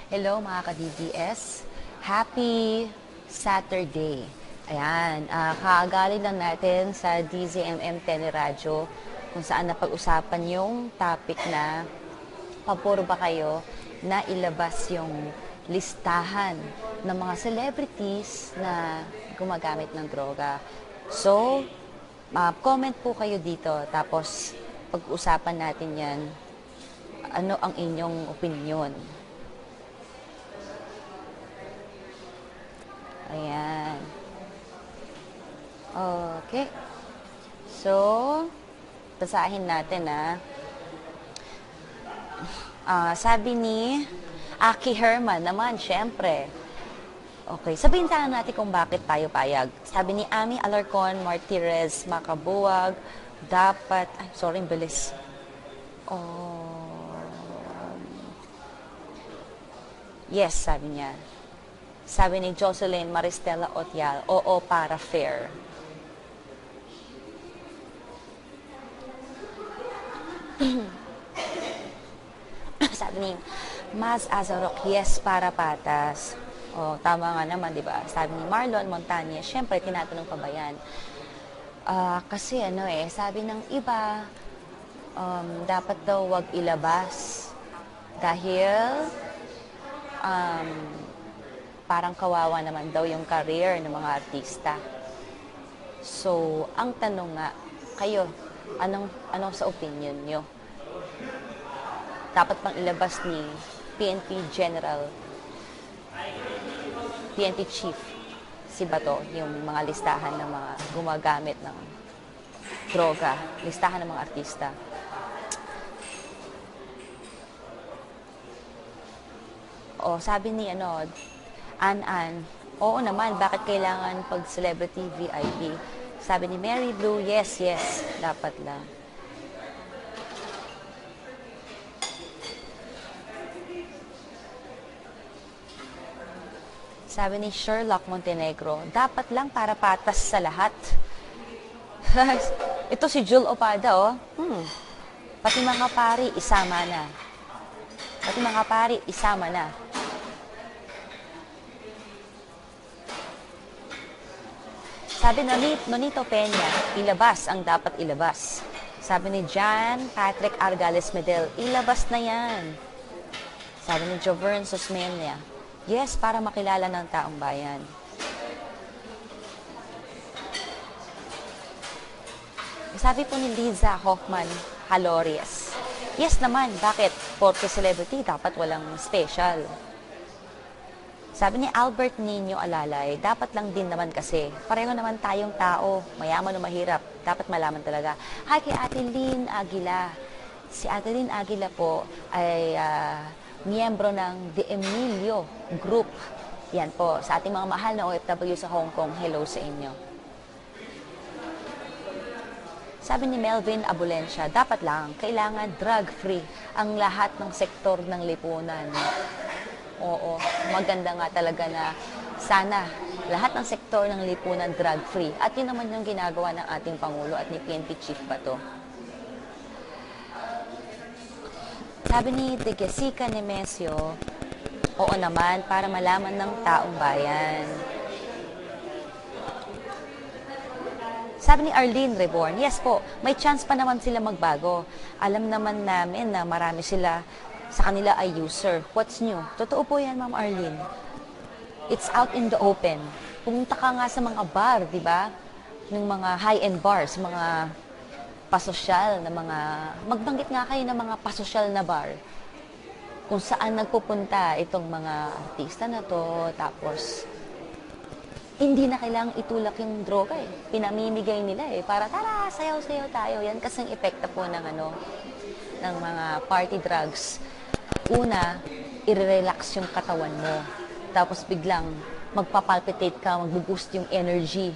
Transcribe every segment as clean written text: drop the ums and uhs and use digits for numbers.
Hello mga ka-DDS. Happy Saturday. Ayan, kaagaling lang natin sa DZMM Teleradyo kung saan napag-usapan yung topic na pabor ba kayo na ilabas yung listahan ng mga celebrities na gumagamit ng droga. So, comment po kayo dito tapos pag-usapan natin yan. Ano ang inyong opinion? Ayan. Okay. So, basahin natin sabi ni Aki Herman naman, syempre. Okay, sabihin sana natin kung bakit tayo payag. Sabi ni Ami Alarcon Martirez Makabuwag, dapat, ay, sorry, bilis. Yes, sabi niya. Sabi ni Jocelyn Maristela Otial, oo para fair. Sabi ni Maz Azarok, yes para patas. O, tama nga naman, di ba? Sabi ni Marlon Montañez, syempre, tinatanong pa ba yan? Kasi sabi ng iba, dapat daw wag ilabas dahil parang kawawa naman daw yung career ng mga artista. So, ang tanong nga, kayo, anong sa opinion nyo? Dapat pang ilabas ni PNP General, PNP Chief, si Bato, yung mga listahan ng mga gumagamit ng droga, listahan ng mga artista. O, sabi ni An, oo naman, bakit kailangan pag celebrity VIP? Sabi ni Mary Blue, yes, dapat lang. Sabi ni Sherlock Montenegro, dapat lang para patas sa lahat. Ito si Jul Opada, Pati mga pari, isama na. Sabi ni Nonito Peña, ilabas ang dapat ilabas. Sabi ni John Patrick Argales Medel, ilabas na yan. Sabi ni Jovern Susmenia, yes, para makilala ng taong bayan. Sabi po ni Liza Hoffman Halorias, yes naman, bakit? Porque celebrity, dapat walang special. Sabi ni Albert Nino Alalay, dapat lang din naman kasi. Pareho naman tayong tao, mayaman o mahirap. Dapat malaman talaga. Hi kay Ate Lynn Aguila. Si Ate Lynn Aguila po ay miyembro ng The Emilio Group. Yan po, sa ating mga mahal na OFW sa Hong Kong, hello sa inyo. Sabi ni Melvin Abulencia, dapat lang, kailangan drug-free ang lahat ng sektor ng lipunan. Oo, maganda nga talaga na sana lahat ng sektor ng lipunan drug-free. At yun naman yung ginagawa ng ating Pangulo at ni PNP Chief Bato. Sabi ni De Jessica Nemesio, oo naman, para malaman ng taong bayan. Sabi ni Arlene Reborn, yes po, may chance pa naman sila magbago. Alam naman namin na marami sila sa kanila ay user. What's new? Totoo po yan, Ma'am Arlene. It's out in the open. Pumunta ka nga sa mga bar, di ba? Yung mga high-end bars, mga pasosyal na mga, magbanggit nga kayo ng mga pasosyal na bar. Kung saan nagpupunta itong mga artista na to, tapos hindi na kailangang itulak yung droga eh. Pinamimigay nila eh. Para tara, sayaw-sayaw tayo. Yan kasing epekta po ng ng mga party drugs. Una, i-relax yung katawan mo. Tapos biglang magpapalpitate ka, mag-boost yung energy.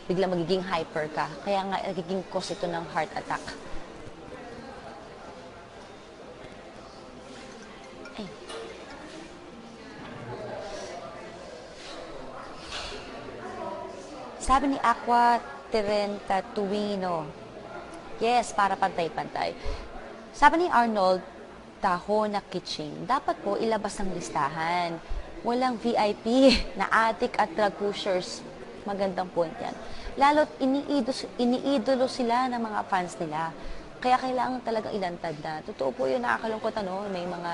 Biglang magiging hyper ka. Kaya nga, nagiging cause ito ng heart attack. Ay. Sabi ni Aqua Terenta Tuino, yes, para pantay-pantay. Sabi ni Arnold Taho na kitching. Dapat po ilabas ang listahan. Walang VIP na addict at drug pushers. Magandang point yan. Lalo't iniidolo sila ng mga fans nila. Kaya kailangan talagang ilantad na. Totoo po yun, nakakalungkot may mga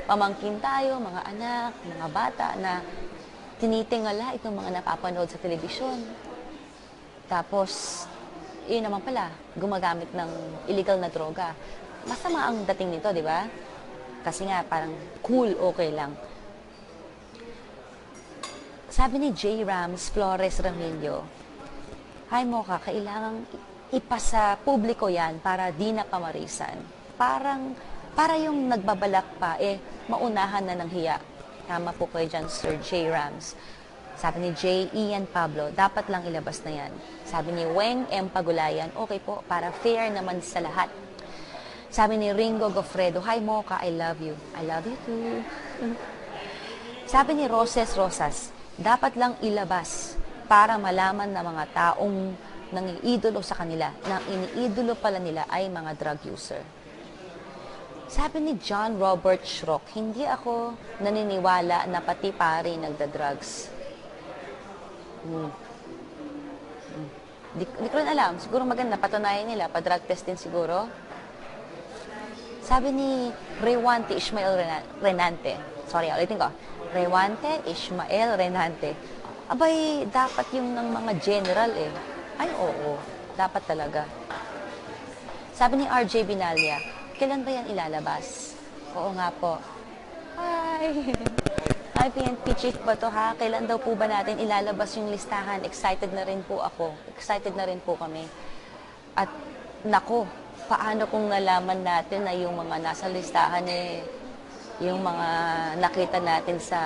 pamangkin tayo, mga anak, mga bata na tinitingala itong mga napapanood sa telebisyon. Tapos, yun naman pala, gumagamit ng illegal na droga. Masama ang dating nito, di ba? Kasi nga, parang cool, okay lang. Sabi ni J. Rams Flores Ramillo, "Hi Mocha, kailangang ipasa publiko yan para di na pamarisan. Para yung nagbabalak pa, maunahan na ng hiya." Tama po kayo dyan, Sir J. Rams. Sabi ni J. Ian Pablo, dapat lang ilabas na yan. Sabi ni Weng M. Pagulayan, okay po, para fair naman sa lahat. Sabi ni Ringo Gofredo, "Hi Mocha, I love you." I love you too. Sabi ni Roses Rosas, dapat lang ilabas para malaman ng mga taong nangiidolo sa kanila na iniidolo pala nila ay mga drug user. Sabi ni John Robert Schrock, hindi ako naniniwala na pati pare nagda-drugs. Di ko rin alam. Siguro maganda, patunayan nila. Pa-drug test din siguro. Sabi ni Rewante Ismael Renante. Sorry, ulitin ko. Rewante Ismael Renante. Abay, dapat yung ng mga general Ay, oo. Dapat talaga. Sabi ni RJ Binalya, kailan ba yan ilalabas? Oo nga po. Hi! Hi, PNP Chief ba to ha? Kailan daw po ba natin ilalabas yung listahan? Excited na rin po ako. Excited na rin po kami. At nako, paano kung nalaman natin na yung mga nasa listahan yung mga nakita natin sa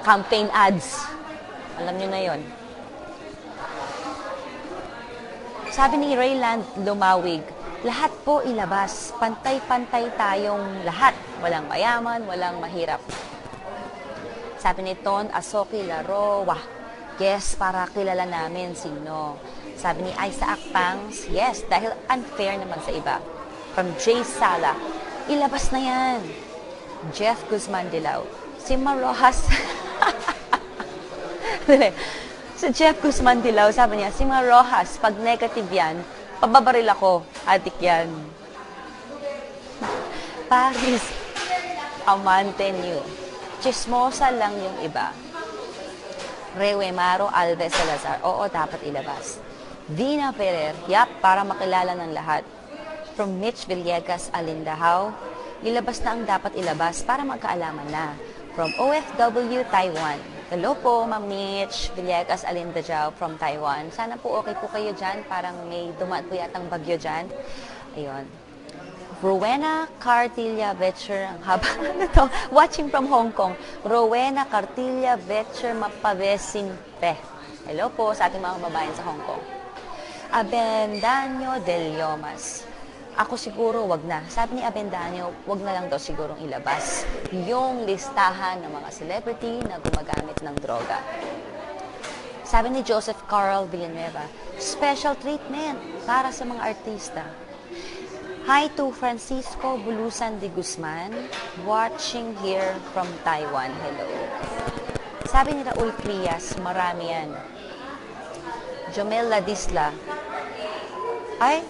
campaign ads. Alam nyo na yon. Sabi ni Rayland Lumawig, lahat po ilabas. Pantay-pantay tayong lahat. Walang mayaman, walang mahirap. Sabi ni Ton Asoki Larowa, yes, para kilala namin sino. Sabi ni Isaac Pangs, yes, dahil unfair naman sa iba. From Jay Sala, ilabas na yan. Jeff Guzman Dilaw, si Marojas. Si Jeff Guzman Dilaw, sabi niya, si Marojas, pag negative yan, pababaril ako, adik yan. Paris Amante New, chismosa lang yung iba. Rewemaro Alves Salazar, oo, dapat ilabas. Dina Ferrer, yap, para makilala ng lahat. From Mitch Villegas Alindahaw, ilabas na ang dapat ilabas para magkaalaman na. From OFW Taiwan, hello po, Ma'am Mitch Villegas Alindahaw from Taiwan. Sana po okay po kayo dyan, parang may dumaan po yatang bagyo dyan. Ayun. Rowena Cartilla Vetcher, ang haba na to, watching from Hong Kong. Rowena Cartilla Vetcher Mapavesin Pe. Hello po sa ating mga kababayan sa Hong Kong. Abendaño del Llomas. Ako siguro wag na. Sabi ni Abendaño, wag na lang daw sigurong ilabas yung listahan ng mga celebrity na gumagamit ng droga. Sabi ni Joseph Carl Villanueva, special treatment para sa mga artista. Hi to Francisco Bulusan de Guzman, watching here from Taiwan. Hello. Sabi ni Raul Frias, marami yan. Jomel Ladisla, ay,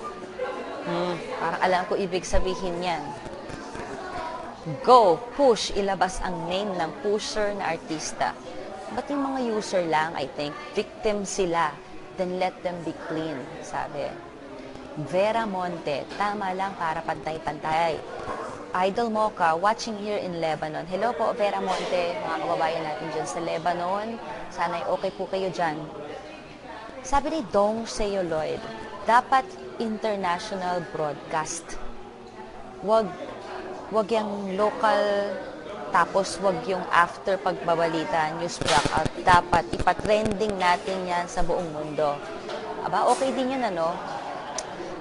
parang alam ko ibig sabihin yan. Go, push, ilabas ang name ng pusher na artista. Ba't yung mga user lang, I think, victim sila, then let them be clean, sabi. Vera Monte, tama lang para pantay-pantay. Idol Mocha, watching here in Lebanon. Hello po, Vera Monte, mga kababayan natin dyan sa Lebanon. Sana'y okay po kayo dyan. Sabi ni Dong Seo Lloyd, dapat international broadcast. Wag yung local, tapos wag yung after pagbabalita, news blackout. Dapat ipatrending natin yan sa buong mundo. Aba, okay din yun, ano?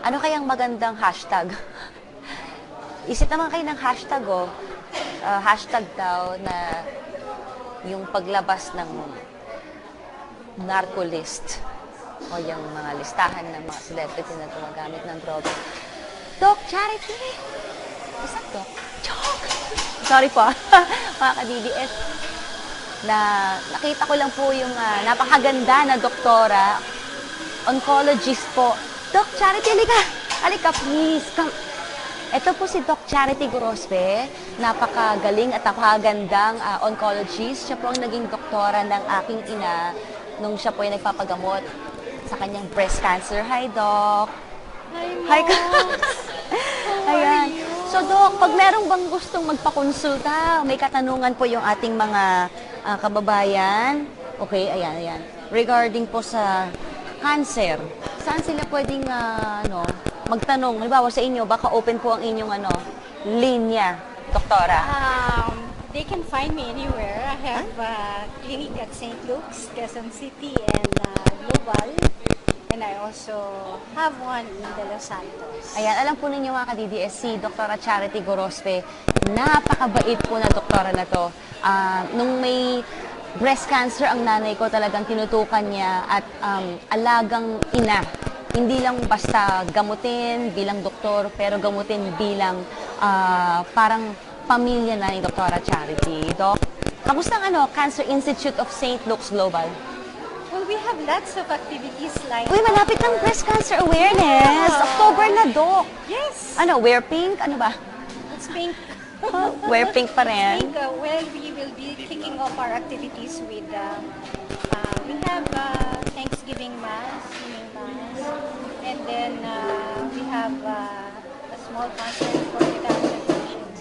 Ano kayang magandang hashtag? Isip naman kayo ng hashtag, hashtag daw na yung paglabas ng narco list o yung mga listahan ng mga celebrity na gumagamit ng droga. Doc Charity! Isang Doc. Joke! Sorry po, mga ka-DDS. Nakita ko lang po yung napakaganda na doktora, oncologist po. Doc Charity, halika please, come. Ito po si Doc Charity Gorospe, napakagaling at napakagandang oncologist. Siya po ang naging doktora ng aking ina nung siya po ay nagpapagamot sa kanyang breast cancer. Hi, Doc. Hi, Ayan. So, Doc, pag merong bang gustong magpakonsulta, may katanungan po yung ating mga kababayan. Okay, ayan. Regarding po sa cancer, saan sila pwedeng magtanong? Halimbawa sa inyo, baka open po ang inyong linya, doktora. They can find me anywhere. I have a clinic at St. Luke's, Quezon City, and Global. And I also have one in De Los Santos. Ayan, alam po ninyo mga ka-DDS, si Dr. Charity Gorospe, napakabait po na doktora na to. Nung may breast cancer ang nanay ko, talagang tinutukan niya at alagang ina. Hindi lang basta gamutin bilang doktor, pero gamutin bilang parang pamilya na ni Dr. Charity. Doc, kamusta ang Cancer Institute of St. Luke's Global? Well, we have lots of activities like... Uy, malapit ng breast cancer awareness. Yeah. October na, Doc. Yes! Wear pink? Ano ba? It's pink. Wear pink pa rin. Pink, well, we will be kicking off our activities with... we have Thanksgiving Mass, evening Mass, and then we have a small concert for the cancer patients.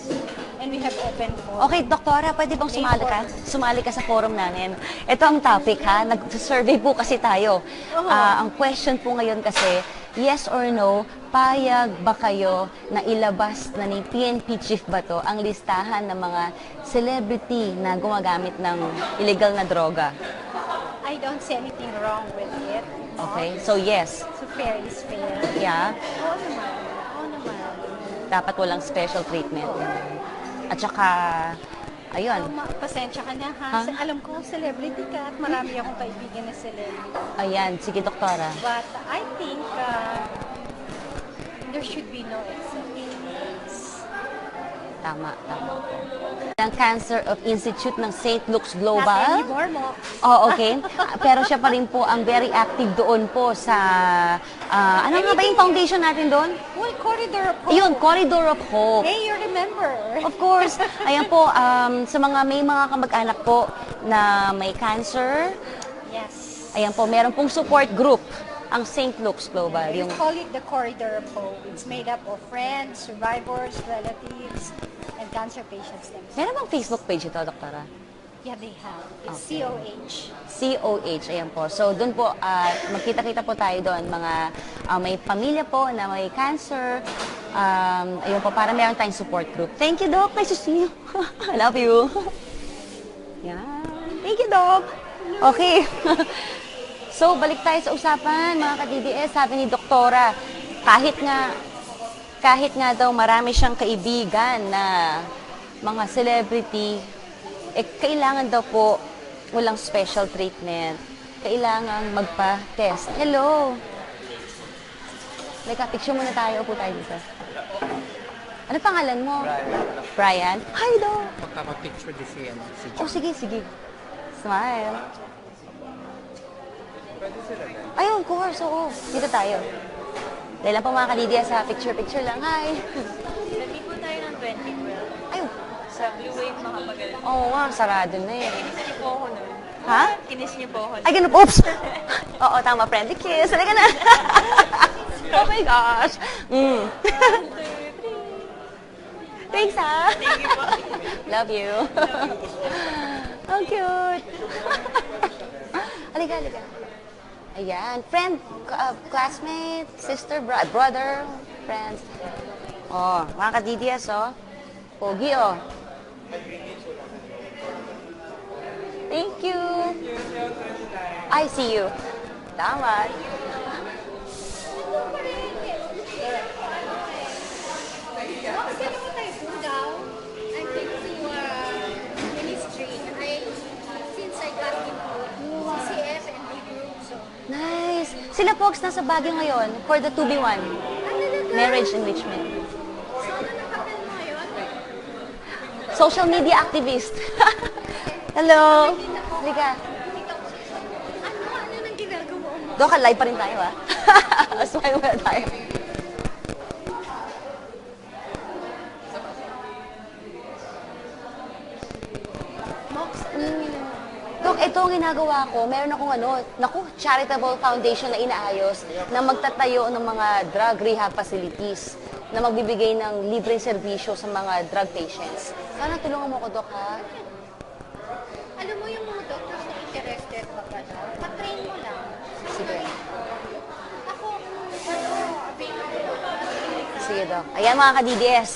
And we have open forum. Okay, doktora, pwede bang sumali ka? Sumali ka sa forum namin. Ito ang topic, ha? Nag-survey po kasi tayo. Ang question po ngayon kasi, yes or no, payag ba kayo na ilabas na ni PNP Chief Bato ang listahan ng mga celebrity na gumagamit ng illegal na droga? I don't see anything wrong with it. Okay, so yes. So fair is fair. Yeah, Oo naman. Oo naman. dapat walang special treatment. At saka, ayun. Pasensya ka na Ha? ha. Alam ko, celebrity ka at marami akong kaibigan na celebrity. Ayan, sige doktora. But I think there should be no exceptions. Tama po. Ang Cancer of Institute ng St. Luke's Not Global. anymore mo. Oh, okay. Pero siya pa rin po ang very active doon po sa, ano nga ba yung foundation natin doon? Well, Corridor of Hope. Ayun, Corridor of Hope. Hey, you remember. Of course. Ayan po, sa may mga kamag-anak po na may cancer, Yes. ayan po, meron pong support group ang St. Luke's Global. We Yung, call it the Corridor of Hope. It's made up of friends, survivors, relatives, and cancer patients themselves. meron bang Facebook page ito, doktora? Yeah, they have. It's Okay. COH. COH, ayan po. So, doon po, magkita-kita po tayo doon. Mga may pamilya po na may cancer. Ayun po, para meron tayong support group. Thank you, Doc. Nice to see you. I love you. Yan. Thank you, Doc. Okay. So, balik tayo sa usapan, mga ka-DDS. Sabi ni Doktora, kahit nga daw marami siyang kaibigan na mga celebrity, kailangan daw po walang special treatment. Kailangan magpa-test. Hello! Picture muna tayo. Upo tayo dito. Ano pangalan mo? Brian. Hi, Doc! Magpapapicture din si Oh, sige, sige. Smile. Pwede sila din. Ay, of course, oo. Dito tayo. Dahil lang po mga kalidia sa picture-picture lang. Hi! Nag-meet po tayo ng 2012 Ay, sa Blue Wave Makapagalan. oo nga, sarado na eh. Kinis niyo po ako nun. Ha? Kinis niyo po ako nun. Ay, ganun. Oops! Oo, tama. Friendly kiss. Halika na. Oh my gosh. Thanks, ha? Thank you po. Love you. How cute. Halika, halika. Ayan. Friend, classmate, sister, brother, friends. Oh, mga ka-DDS, oh. Pogi, oh. Thank you. I see you. Tama. Nice. Sila folks nasa Baguio ngayon for the 2B1. Marriage enrichment. social media activist. Hello. Halika. Ano nang ginagawa mo? Doka, live pa rin tayo, ha? Smile muna tayo. Mox, anong ginagawa? Dok, ito ang ginagawa ko. Meron akong charitable foundation na inaayos na magtatayo ng mga drug rehab facilities na magbibigay ng libreng serbisyo sa mga drug patients. Sana tulungan mo ko, Dok, ha? Alam mo yung mga doctors na interested pa ba na? Patrain mo lang. Sige. Ako, available. Sige, Doc. Ayan mga ka-DDS,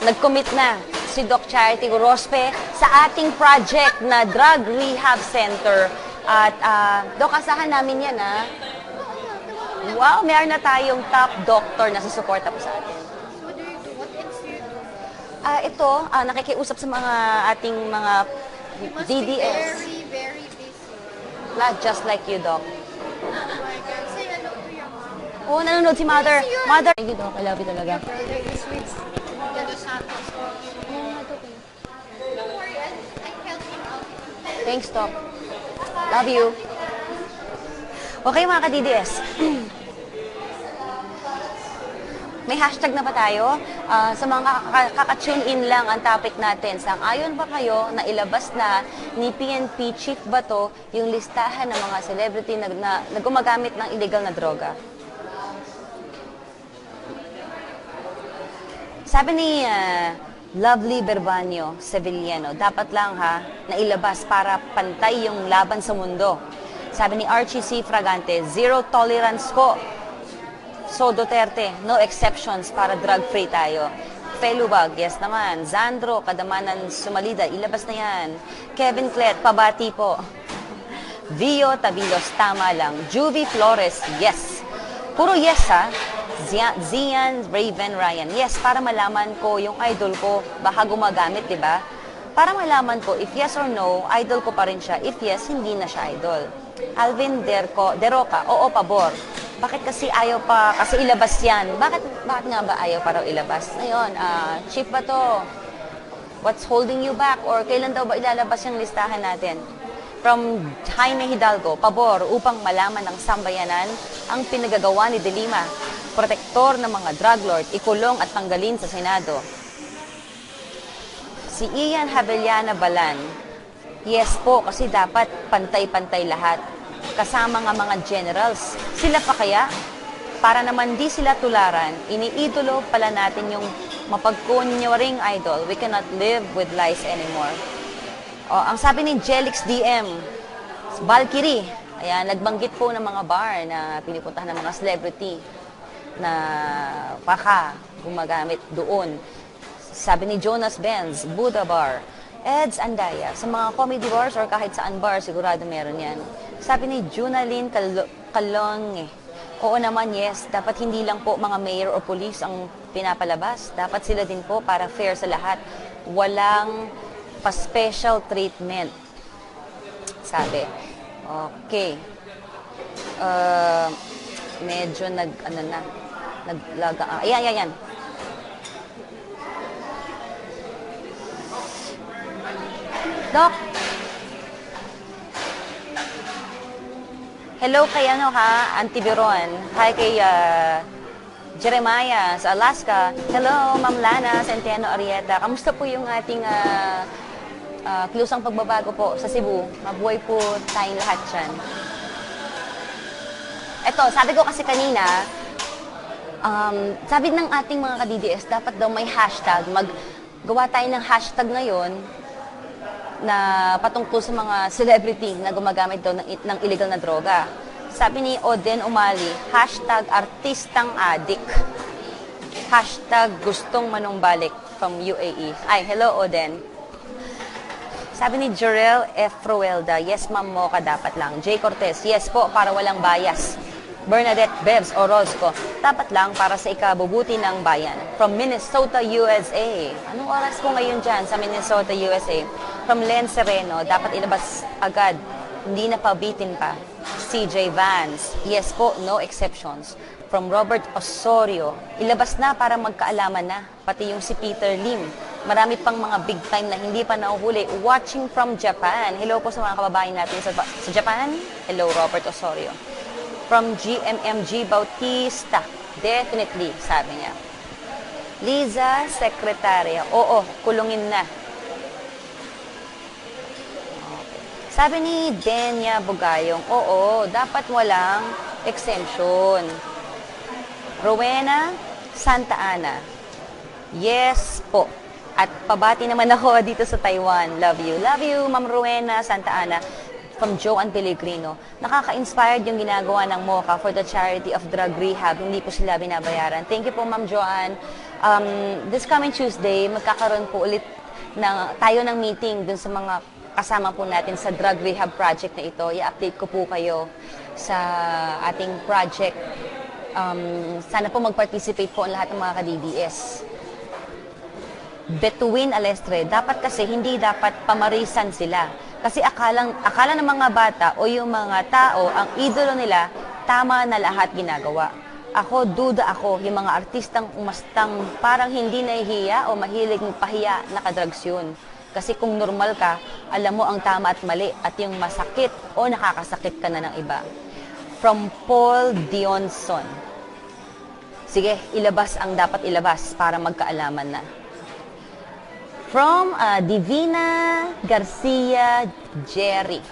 nag-commit na si Doc Charity Gorospe sa ating project na Drug Rehab Center. At, Doc, asahan namin yan, ha? Wow, meron na tayong top doctor na susuporta po sa atin. What do you do? What else do you do? Ito, nakikiusap sa mga ating mga You must be DDS. very, very busy. Not just like you, Doc. Oh my God. Say hello to your mom. Oo, nanonood si Mother. Yes, you're- Mother! Thank you, Doc. I love you talaga. Brother is with the Dos Santos. Don't worry, I help him out. Thanks, Doc. Love you. Okay, mga ka-DDS. May hashtag na ba tayo? Sa mga kaka-tune in lang ang topic natin. Sang-ayon ba kayo na ilabas na ni PNP Chief Bato yung listahan ng mga celebrity na gumagamit ng illegal na droga? Sabi ni Lovely Berbanio Sevillano, dapat lang na ilabas para pantay yung laban sa mundo. Sabi ni Archie C. Fragante, zero tolerance po. So Duterte, no exceptions para drug-free tayo. Felubag, yes naman. Zandro, Kadamanan Sumalida, ilabas na yan. Kevin Clet, pabati po. Vio Tabilos, tama lang. Juvie Flores, yes. Puro yes, ha? Zian Raven Ryan, yes, para malaman ko yung idol ko, baka gumagamit, di ba? Para malaman ko, if yes or no, idol ko pa rin siya. If yes, hindi na siya idol. Alvin Deroca, oo, pabor. Bakit kasi ayaw pa, kasi ilabas yan? Bakit nga ba ayaw pa raw ilabas? Ngayon, Chief ba to? What's holding you back? Or kailan daw ba ilalabas yung listahan natin? From Jaime Hidalgo, pabor upang malaman ng sambayanan ang pinagagawa ni De Lima, protektor ng mga drug lord, ikulong at tanggalin sa Senado. Si Ian Havellana Balan, yes po, kasi dapat pantay-pantay lahat. Kasama nga mga generals. Sila pa kaya? Para naman di sila tularan, iniidolo pala natin yung mapagkunyaring idol. We cannot live with lies anymore. Ang sabi ni Jelix DM, Valkyrie, ayan, nagbanggit po ng mga bar na pinipuntahan ng mga celebrity na baka gumagamit doon. Sabi ni Jonas Benz, Buddha Bar. Eds Andaya, sa mga comedy bars or kahit saan bar, sigurado meron yan. Sabi ni Junalyn Kalonge, oo naman, yes, dapat hindi lang po mga mayor o police ang pinapalabas. Dapat sila din po para fair sa lahat. Walang pa-special treatment. Sabi. Okay. Medyo ayan. Doc. Hello kay Auntie Veron. Hi kay Jeremiah sa Alaska. Hello, Ma'am Lana Centeno Arieta. Kamusta po yung ating klusang pagbabago po sa Cebu? Mabuhay po tayong lahat dyan. Eto, sabi ko kasi kanina, sabi ng ating mga ka-DDS, dapat daw may hashtag. Maggawa tayo ng hashtag ngayon na patungkol sa mga celebrity na gumagamit daw ng illegal na droga. Sabi ni Oden Umali, hashtag artistang adik. Hashtag gustong manumbalik from UAE. Ay, hello Oden. Sabi ni Jorel F. Ruelda, yes ma'am mo ka dapat lang. Jay Cortez, yes po para walang bias. Bernadette Bebs Orozco, dapat lang para sa ikabubuti ng bayan. From Minnesota, USA. Anong oras ko ngayon dyan sa Minnesota, USA? From Len Sereno, dapat ilabas agad. Hindi na pabitin pa. CJ Vance, yes po, no exceptions. From Robert Osorio, ilabas na para magkaalaman na. Pati yung si Peter Lim. Marami pang mga big time na hindi pa nahuhuli. Watching from Japan. Hello po sa mga kababayan natin sa Japan. Hello, Robert Osorio. From GMMG Bautista. Definitely, sabi niya. Liza, sekretarya. Oo, kulungin na. Sabi ni Denya Bugayong, oo, dapat walang exemption. Rowena Santa Ana, yes po. At pabati naman ako dito sa Taiwan. Love you, Ma'am Rowena Santa Ana. From Joanne Pellegrino. Nakaka-inspired yung ginagawa ng MOCA for the charity of drug rehab. Hindi po sila binabayaran. Thank you po, Ma'am Joanne. This coming Tuesday, magkakaroon po ulit tayo ng meeting dun sa mga kasama po natin sa drug rehab project na ito. I-update ko po kayo sa ating project. Sana po mag-participate po ang lahat ng mga ka-DDS. Betuin Alestre, dapat kasi hindi dapat pamarisan sila. Kasi akala ng mga bata o yung mga tao, ang idolo nila, tama na lahat ginagawa. Duda ako, yung mga artistang umastang parang hindi nahihiya o mahilig pahiya, nakadrugs yun. Kasi kung normal ka, alam mo ang tama at mali at yung masakit o nakakasakit ka na ng iba. From Paul Dionson. Sige, ilabas ang dapat ilabas para magkaalaman na. From Divina Garcia Jerry.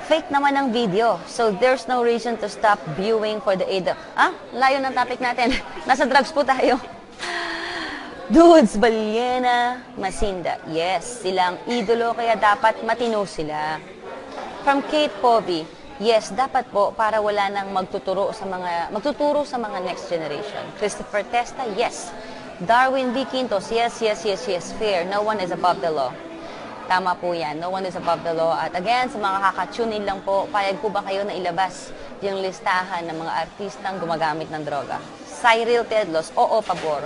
Fake naman ang video, so there's no reason to stop viewing for the aid of... Layo ng topic natin. Nasa drugs po tayo. Dudes, Balyena, Masinda. Yes, silang idolo kaya dapat matino sila. From Kate Povey. Yes, dapat po para wala nang magtuturo sa mga next generation. Christopher Testa, yes. Darwin B. Quintos, yes. Fair. No one is above the law. Tama po yan. No one is above the law. At again, sa mga kakatune in lang po, payag po ba kayo na ilabas yung listahan ng mga artistang gumagamit ng droga? Cyril Tedlos, oo, pabor.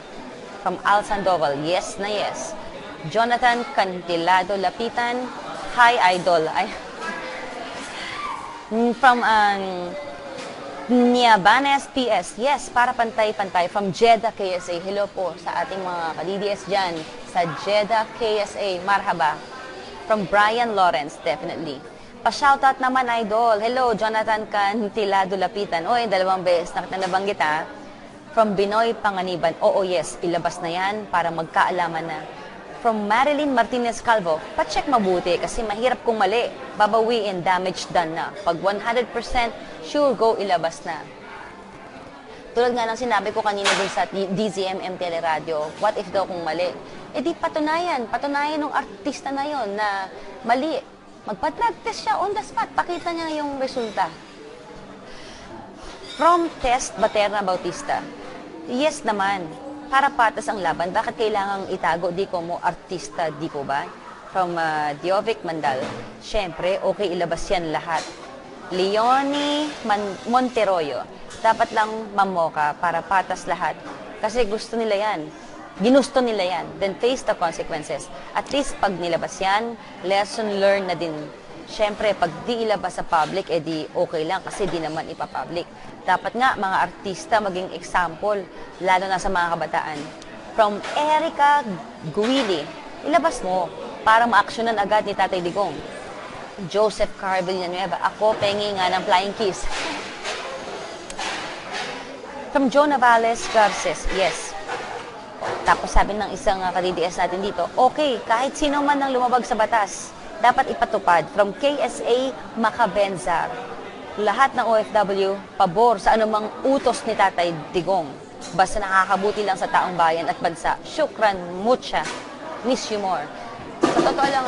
From Al Sandoval, yes na yes. Jonathan Cantilado Lapitan, hi, idol. From Niabanes PS, yes, para pantay-pantay. From Jeddah KSA, hello po sa ating mga ka-DDS dyan. Sa Jeddah KSA, marhaba. From Brian Lawrence, definitely. Pa-shoutout naman, idol. Hello, Jonathan Cantilado Lapitan. Oy, 2 beses na nabanggit ha. From Binoy Panganiban, oo, yes, ilabas na yan para magkaalaman na. From Marilyn Martinez Calvo, pa-check mabuti kasi mahirap kung mali. Babawiin, damage done na. Pag 100%, sure go, ilabas na. Tulad nga ng sinabi ko kanina dun sa DZMM Teleradio, what if daw kung mali? Eh di patunayan ng artista na yon na mali. Magpa-drug test siya on the spot, pakita niya yung resulta. From Test Baterna Bautista, yes naman. Para patas ang laban, bakit kailangang itago di ko mo artista, di po ba? From Diovic Mandal, syempre, okay ilabas yan lahat. Leonie Monteroyo, dapat lang mamoka para patas lahat. Kasi gusto nila yan. Ginusto nila yan. Then face the consequences. At least pag nilabas yan, lesson learned na din. Syempre, pag di ilabas sa public, di okay lang kasi di naman ipapublic. Dapat nga, mga artista maging example, lalo na sa mga kabataan. From Erica Guili, ilabas mo para ma-actionan agad ni Tatay Digong. Joseph Carl Villanueva, ako pengi nga ng flying kiss. From Joe Navales Garces, yes. Tapos sabi ng isang ka-DDS natin dito, okay, kahit sino man ang lumabag sa batas, dapat ipatupad. From KSA Macabenzar, lahat ng OFW, pabor sa anumang utos ni Tatay Digong. Basta nakakabuti lang sa taong bayan at bansa. Shukran, mucha. Miss you more. Sa totoo lang,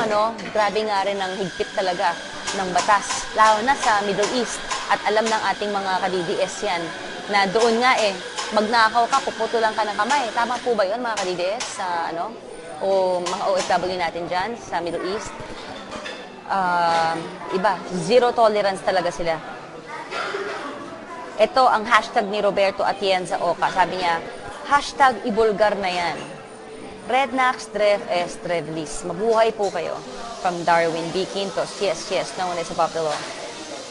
grabe nga rin ang higpit talaga ng batas. Lalo na sa Middle East. At alam ng ating mga ka-DDS yan, na doon nga magnakaw ka, puputulan ka ng kamay. Tama po ba yun, mga ka-DDS? Sa o mga OFW natin dyan sa Middle East? Iba, zero tolerance talaga sila. Ito ang hashtag ni Roberto Atienza Oca. Sabi niya, hashtag ibulgar na yan. Rednax Drev S. Drevlis. Mabuhay po kayo. From Darwin B. Quintos. Yes, no one is above the law.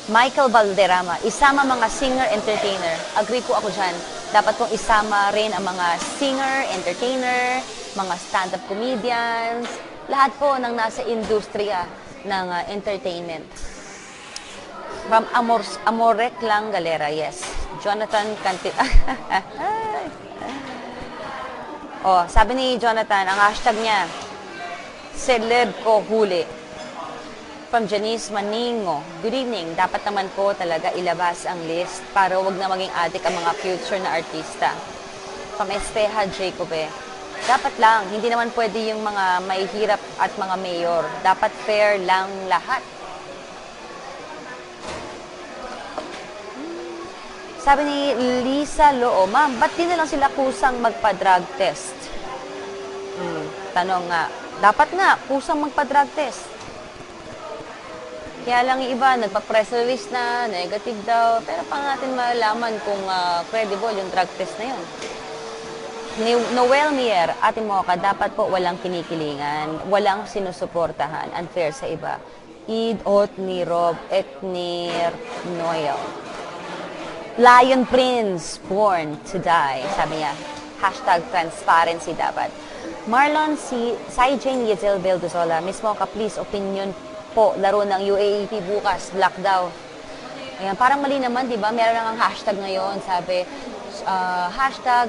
Michael Valderrama. Isama mga singer-entertainer. Agree po ako dyan. Dapat pong isama rin ang mga singer, entertainer, mga stand-up comedians, lahat po ng nasa industriya ng entertainment. From Amorec lang Galera, yes. Jonathan Cantil. Oh, sabi ni Jonathan, ang hashtag niya, celeb ko huli. From Janice Maningo, good evening. Dapat naman po talaga ilabas ang list para wag na maging addict ang mga future na artista. From Esteja Jacobe, dapat lang, hindi naman pwede yung mga may hirap at mga mayor. Dapat fair lang lahat. Sabi ni Lisa Loo, ma'am, ba't di na lang sila kusang magpa-drug test? Tanong nga, dapat nga, kusang magpa-drug test. Kaya lang yung iba, nagpa-press release na, negative daw, pero pa natin malalaman kung credible yung drug test na yun. Ni Noel Mier, Ate Mocha, dapat po walang kinikilingan, walang sinusuportahan, unfair sa iba. Id Ot ni Rob Eknir Noel. Lion Prince, born to die, sabi niya. Hashtag transparency dapat. Marlon Sai Jane Yezel Veldozola, Miss Mocha, please, opinion po, laro ng UAAP bukas, black daw. Ayan, parang mali naman, di ba? Meron lang ang hashtag ngayon, sabi, hashtag,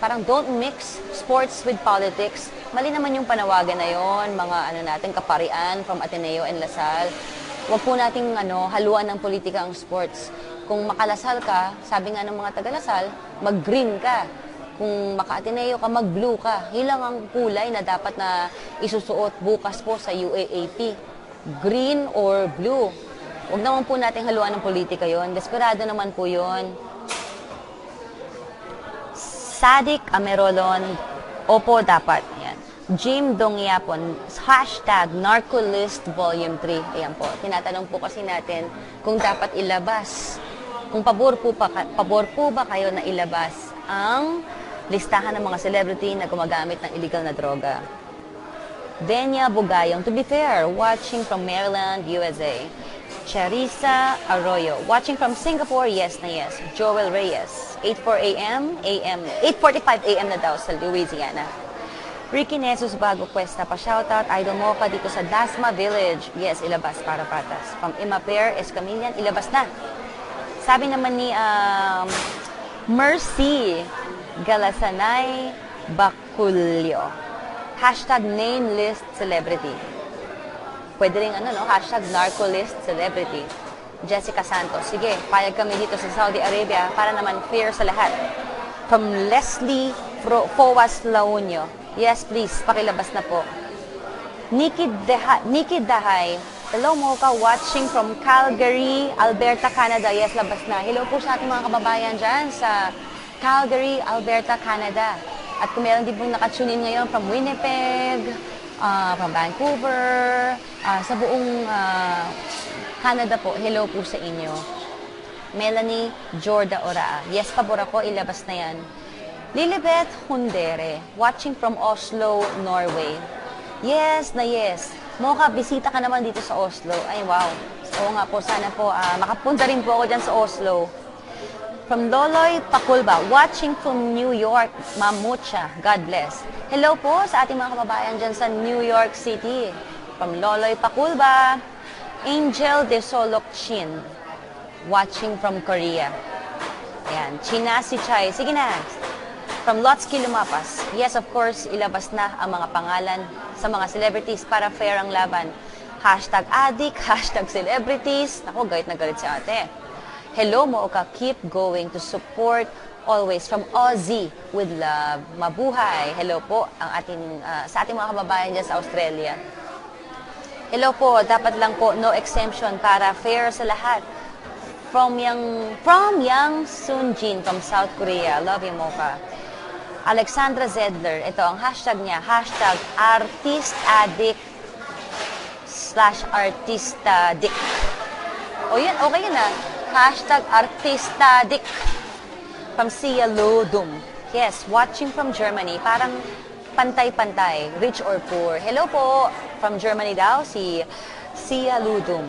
parang don't mix sports with politics. Mali naman yung panawagan na yon, mga natin, kaparian from Ateneo and Lasal. Huwag po nating haluan ng politika ang sports. Kung makalasal ka, sabi nga ng mga taga-Lasal, mag-green ka. Kung maka-Ateneo ka, mag-blue ka. Hilang ang kulay na dapat na isusuot bukas po sa UAAP. Green or blue. Huwag naman po natin haluan ng politika yon. Desperado naman po yon. Sadik Amerolon, opo dapat. Ayan. Jim Dongyapon, hashtag Narcolist Volume 3. Ayan po. Tinatanong po kasi natin kung dapat ilabas. Kung pabor po ba kayo na ilabas ang listahan ng mga celebrity na gumagamit ng illegal na droga. Denya Bugayong, to be fair, watching from Maryland, USA. Charissa Arroyo, watching from Singapore, yes na yes. Joel Reyes, 8:45 a.m. na daw sa Louisiana. Ricky Nesus Bago Cuesta, pa-shoutout, Idol Mocha dito sa Dasma Village. Yes, ilabas para patas. From Imaper, Escamillan, ilabas na. Sabi naman ni Mercy Galasanay Baculio, hashtag name list celebrity. Pwede rin hashtag narcolist celebrity. Jessica Santos, sige, payag kami dito sa Saudi Arabia para naman fair sa lahat. From Leslie Foas Launio, yes please, pakilabas na po. Nikki Dahay, hello Mocha, watching from Calgary, Alberta, Canada. Yes, labas na. Hello po sa ating mga kababayan dyan sa Calgary, Alberta, Canada. At kung meron din pong nakatunin ngayon from Winnipeg, from Vancouver, sa buong Canada po, hello po sa inyo. Melanie Jorda Oraa, yes, pabor ako, ilabas na yan. Lilibet Hundere, watching from Oslo, Norway. Yes na yes. Mocha, bisita ka naman dito sa Oslo. Ay, wow. Oo nga po, sana po makapunta rin po ako dyan sa Oslo. From Loloy Pakulba, watching from New York, Mamucha, God bless. Hello po sa ating mga kababayan dyan sa New York City. From Loloy Pakulba, Angel de Solokchin, watching from Korea. Ayan, China si Chai. Sige na. From Lotsky Lumapas, yes, of course, ilabas na ang mga pangalan sa mga celebrities para fair ang laban. Hashtag addict, hashtag celebrities. Ako, galit na galit si ate. Hello, Mocha, keep going to support always from Aussie with love. Mabuhay. Hello po sa ating mga kababayan dyan sa Australia. Hello po, dapat lang po no exemption para fair sa lahat. From Yang Sunjin from South Korea. Love you, Mocha. Alexandra Zedler, ito ang hashtag niya, hashtag artistaddict/artistadic. O yun, okay yun hashtag artistadic. From Sia Ludum. Yes, watching from Germany, parang pantay-pantay, rich or poor. Hello po, from Germany daw, si Sia Ludum.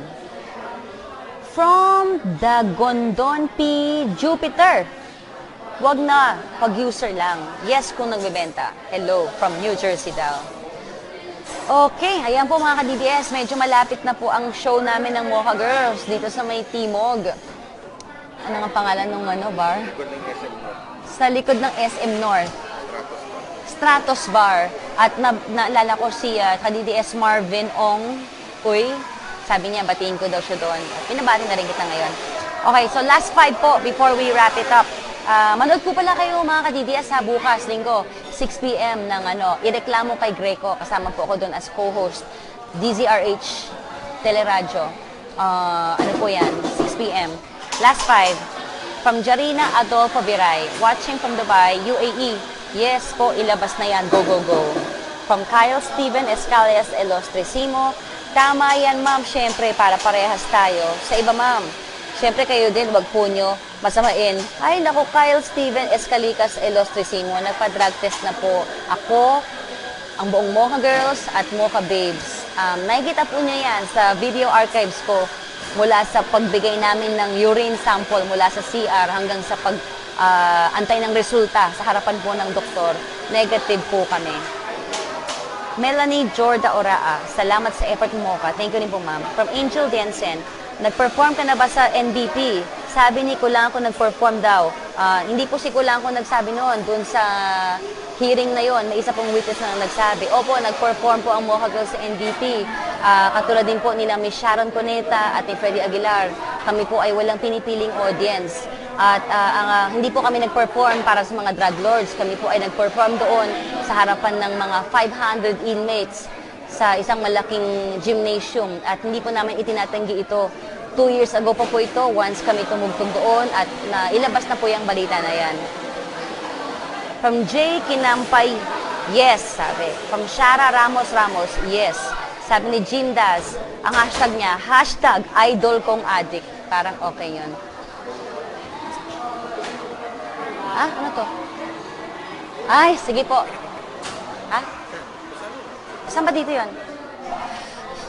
From the Gondon P. Jupiter. Wag na, pag-user lang. Yes, kung nagbebenta. Hello, from New Jersey daw. Okay, ayan po mga ka-DDS, medyo malapit na po ang show namin ng Mocha Girls dito sa may Timog. Ano nga pangalan ng bar? Sa likod ng SM North. Stratos Bar. At naalala ko si ka-DDS Marvin Ong Uy. Sabi niya, batiin ko daw siya doon. Pinabati na rin kita ngayon. Okay, so last 5 po before we wrap it up. Manood po pala kayo mga ka-DDS sa bukas, linggo, 6 p.m. ng Ireklamo kay Greco. Kasama po ako doon as co-host. DZRH Teleradyo. Ano po yan? 6 p.m. Last 5. From Jarina Adolfo Viray. Watching from Dubai, UAE. Yes po, ilabas na yan. Go, go, go. From Kyle Steven Escalias Elostricimo. Tama yan, ma'am. Siyempre, para parehas tayo. Sa iba, ma'am. Siyempre, kayo din, wag po nyo masamain. Ay, naku, Kyle Steven Escalicas Elostricimo. Nagpa-drug test na po ako, ang buong Mocha Girls at Mocha Babes. Nakikita po niya yan sa video archives ko mula sa pagbigay namin ng urine sample mula sa CR hanggang sa antay ng resulta sa harapan po ng doktor. Negative po kami. Melanie Jorda Oraa, salamat sa effort mo ka. Thank you rin po, ma'am. From Angel Densen, nag-perform ka na ba sa NDP? Sabi ni Kulanco nag-perform daw. Hindi po si Kulanco nagsabi noon. Doon sa hearing na yon, may isa pong witness na nagsabi. Opo, nag-perform po ang Mocha Girls sa NDP. Katulad din po nila Miss Sharon Cuneta at ni Freddy Aguilar. Kami po ay walang pinipiling audience. At hindi po kami nag-perform para sa mga drug lords. Kami po ay nag-perform doon sa harapan ng mga 500 inmates sa isang malaking gymnasium. At hindi po namin itinatanggi ito. 2 years ago pa po ito, once kami tumugtog doon at ilabas na po yung balita na yan. From J. Kinampay, yes, sabi. From Shara Ramos, yes. Sabi ni Jim Daz, ang hashtag niya, hashtag idol kong addict. Parang okay yun. Ano to? Ay, sige po. Saan ba dito yun?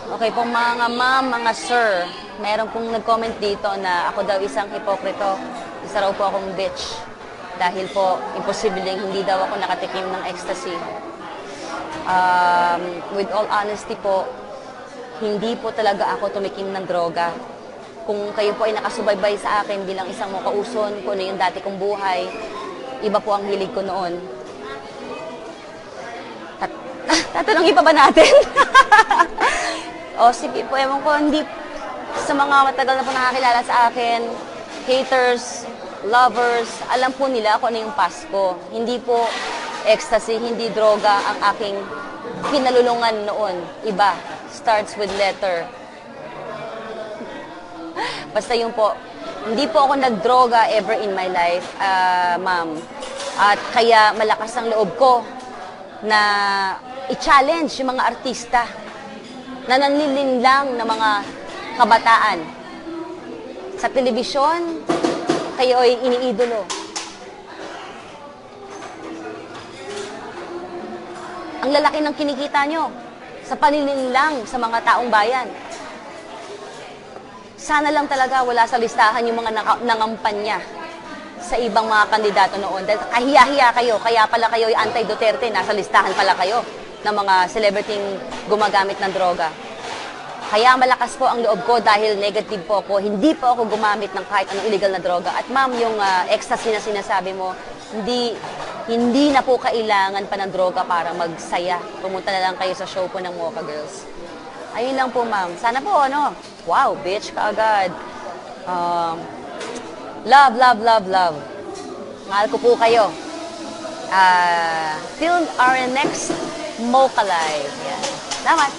Okay po mga ma'am, mga sir, meron pong nag-comment dito na ako daw isang hipokrito. Isa raw po akong bitch. Dahil po, imposibleng hindi daw ako nakatikim ng ecstasy. With all honesty po, hindi po talaga ako tumikim ng droga. Kung kayo po ay nakasubaybay sa akin bilang isang mukauson, kung ano yung dati kong buhay, iba po ang hilig ko noon. Tatanungin pa ba natin? O sige po, ewan ko, hindi sa mga matagal na po nakakilala sa akin, haters, lovers, alam po nila kung ano yung Pasko. Hindi po ecstasy, hindi droga ang aking kinalulungan noon. Iba, starts with letter. Basta yun po, hindi po ako nagdroga ever in my life, ma'am. At kaya malakas ang loob ko na i-challenge yung mga artista na nanlilinlang ng mga kabataan. Sa telebisyon, kayo ay iniidolo. Ang lalaki ng kinikita nyo sa panlilinlang sa mga taong bayan. Sana lang talaga wala sa listahan yung mga nangampanya sa ibang mga kandidato noon. Dahil kahiya-hiya kayo, kaya pala kayo ay anti-Duterte, nasa listahan pala kayo ng mga celebrity gumagamit ng droga. Kaya malakas po ang loob ko dahil negative po ako. Hindi po ako gumamit ng kahit anong illegal na droga. At ma'am, yung ecstasy na sinasabi mo, hindi na po kailangan pa ng droga para magsaya. Pumunta na lang kayo sa show po ng Mocha Girls. Ayun lang po, ma'am. Sana po, wow, bitch ka agad. Love, love, love, love. Mahal ko po kayo. Till our next Mocha Live. Yan. Salamat.